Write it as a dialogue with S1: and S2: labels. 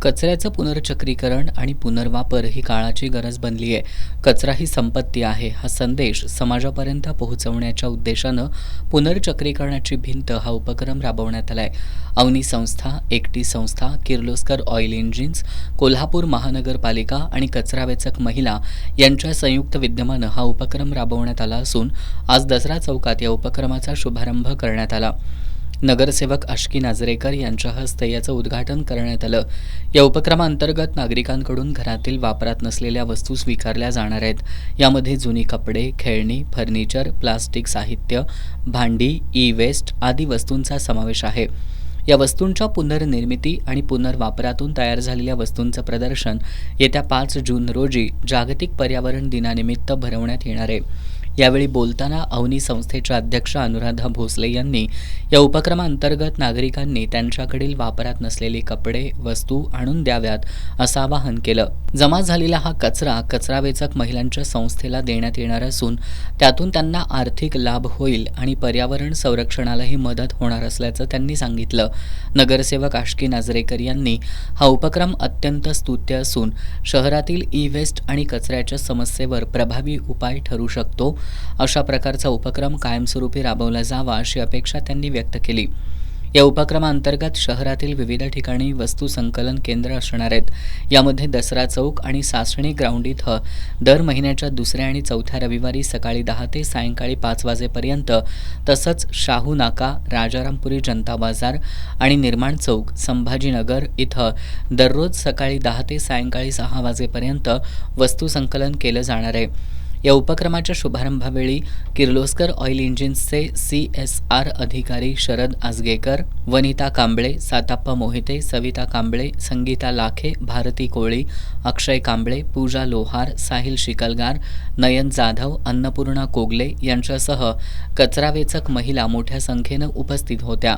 S1: कचऱ्याचं पुनर्चक्रीकरण आणि पुनर्वापर ही काळाची गरज बनली आहे. कचरा ही संपत्ती आहे हा संदेश समाजापर्यंत पोहोचवण्याच्या उद्देशानं पुनर्चक्रीकरणाची भिंत हा उपक्रम राबवण्यात आलाय. अवनी संस्था, एकटी संस्था, किर्लोस्कर ऑइल इंजिन्स, कोल्हापूर महानगरपालिका आणि कचरा वेचक महिला यांच्या संयुक्त विद्यमानं हा उपक्रम राबवण्यात आला असून आज दसरा चौकात या उपक्रमाचा शुभारंभ करण्यात आला. नगरसेवक आष्की नाझरेकर यांच्या हस्ते याचं उद्घाटन करण्यात आलं. या उपक्रमाअंतर्गत नागरिकांकडून घरातील वापरात नसलेल्या वस्तू स्वीकारल्या जाणार आहेत. यामध्ये जुनी कपडे, खेळणी, फर्निचर, प्लास्टिक साहित्य, भांडी, ई वेस्ट आदी वस्तूंचा समावेश आहे. या वस्तूंच्या पुनर्निर्मिती आणि पुनर्वापरातून तयार झालेल्या वस्तूंचं प्रदर्शन येत्या 5 जून रोजी जागतिक पर्यावरण दिनानिमित्त भरवण्यात येणार आहे. यावेळी बोलताना अवनी संस्थेच्या अध्यक्ष अनुराधा भोसले यांनी या उपक्रमाअंतर्गत नागरिकांनी त्यांच्याकडील वापरात नसलेले कपडे, वस्तू आणून द्याव्यात असं आवाहन केलं. जमा झालेला हा कचरा वेचक महिलांच्या संस्थेला देण्यात येणार असून त्यातून त्यांना आर्थिक लाभ होईल आणि पर्यावरण संरक्षणालाही मदत होणार असल्याचं त्यांनी सांगितलं. नगरसेवक आष्की नाझरेकर यांनी हा उपक्रम अत्यंत स्तुत्य असून शहरातील ई वेस्ट आणि कचऱ्याच्या समस्येवर प्रभावी उपाय ठरू शकतो. अशा प्रकारचा उपक्रम कायमस्वरूपी राबवला जावा अशी अपेक्षा त्यांनी व्यक्त केली. या उपक्रमाअंतर्गत शहरातील विविध ठिकाणी वस्तू संकलन केंद्र असणार आहेत. यामध्ये दसरा चौक आणि सासणी ग्राउंड इथं दर महिन्याच्या दुसऱ्या आणि चौथ्या रविवारी सकाळी 10 ते सायंकाळी 5 वाजेपर्यंत, तसंच शाहू नाका, राजारामपुरी जनता बाजार आणि निर्माण चौक, संभाजीनगर इथं दररोज सकाळी 10 ते सायंकाळी 6 वाजेपर्यंत वस्तू संकलन केलं जाणार आहे. या उपक्रमाच्या शुभारंभावेळी किर्लोस्कर ऑइल इंजिन्सचे CSR अधिकारी शरद आजगेकर, वनिता कांबळे, साताप्पा मोहिते, सविता कांबळे, संगीता लाखे, भारती कोळी, अक्षय कांबळे, पूजा लोहार, साहिल शिकलगार, नयन जाधव, अन्नपूर्णा कोगले यांच्यासह कचरा वेचक महिला मोठ्या संख्येनं उपस्थित होत्या.